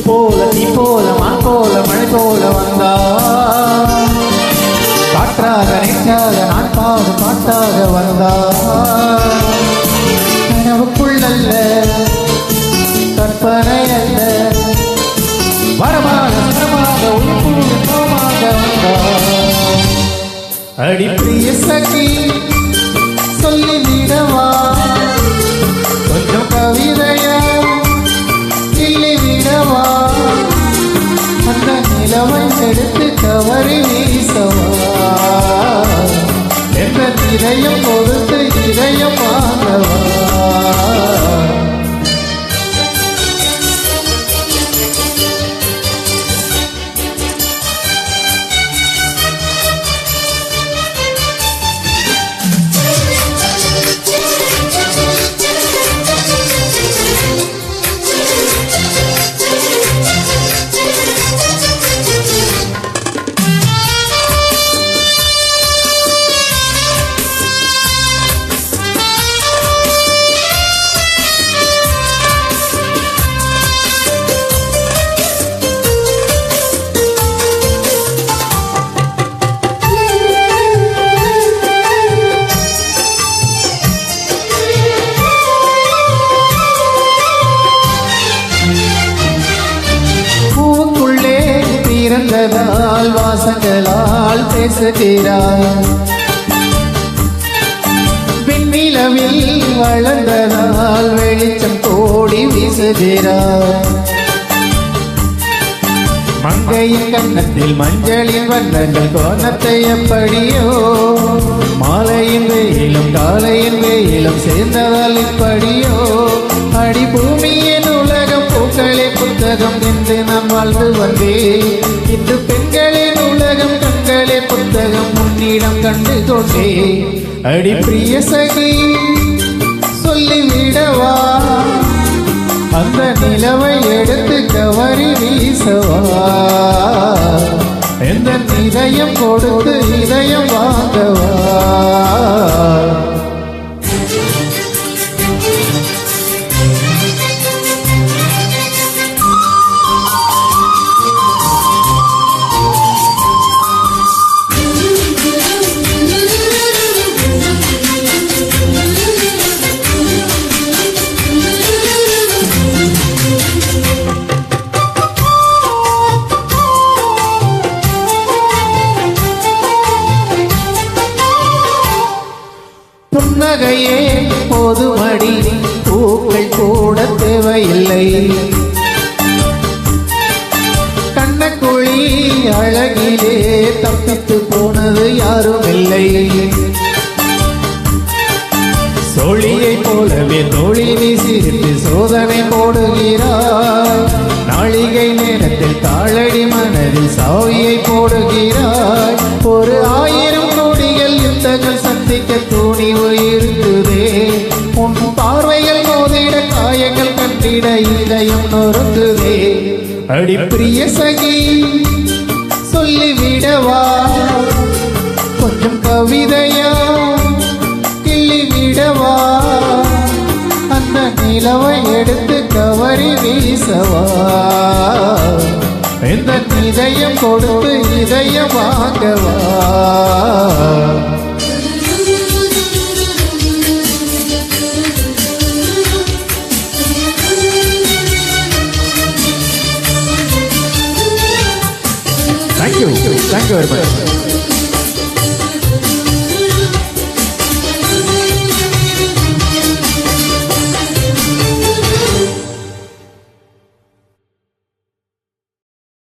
போல நீ போல மான் போல மழை போல வந்தா காற்றாக நெஞ்சாக நான் பாடு பாட்டாக வந்தா கனவுக்குள்ளல்ல கற்பனை அல்ல வரமாக வரமாக உயிர்ப்பூர்வமாக வந்தா அடி பிரிய சகி சொல்லிவிடவா கொஞ்சம் கவிதையா சொல்லிவிடவா அந்த நிலவை எடுத்து கவரி வீசவா என்ற இதயம் கொடுத்து இதயம் வாங்கவா பிறந்ததால் வாசங்களால் பேசுகிறார் விண்ணிலவில் வளர்ந்ததால் வெளிச்சம் கோடி வீசுகிறார் மங்கையின் கன்னத்தில் மஞ்சளின் வண்ணங்கள் கோணத்தை எப்படியோ மாலையின் வெயிலும் காலையின் வெயிலும் சேர்ந்ததால் இப்படியோ அடி பூமியின் உலகம் பூக்களே புத்தகம் என்று நான் வாழ்ந்து வந்தேன் இன்று பெண்களின் உலகம் கண்களே புத்தகம் உன்னிடம் கண்டு கொண்டே அடி பிரிய சகி சொல்லிவிடவா அந்த நிலவை எடுத்து கவரி வீசவா எந்த இதயம் கொடுத்து இதயம் வாங்கவா புன்னகையே போதுமடி பூக்கள் கூட தேவையில்லை கண்ணக்குழி அழகிலே தப்பித்து போனது யாரும் இல்லை சோழியை போலவே தோழி வீசிட்டு சோதனை போடுகிறார் நாளிகை நேரத்தில் காலடி மனதில் சாவியை போடுகிறார் ஒரு 1000 கோடிகள் யுத்தங்கள் சந்திக்க துணிவு இருக்குதே உன் பார்வைகள் மோதிட காயங்கள் கண்டிட இதயம் நொறுக்குதே அடி பிரிய சகி சொல்லிவிடவா கொஞ்சம் கவிதையா கிள்ளிவிடவா அந்த நிலவை எடுத்து கவரி வீசவா இந்த இதயம் கொடுத்து இதயம் வாங்கவா Thank you very much.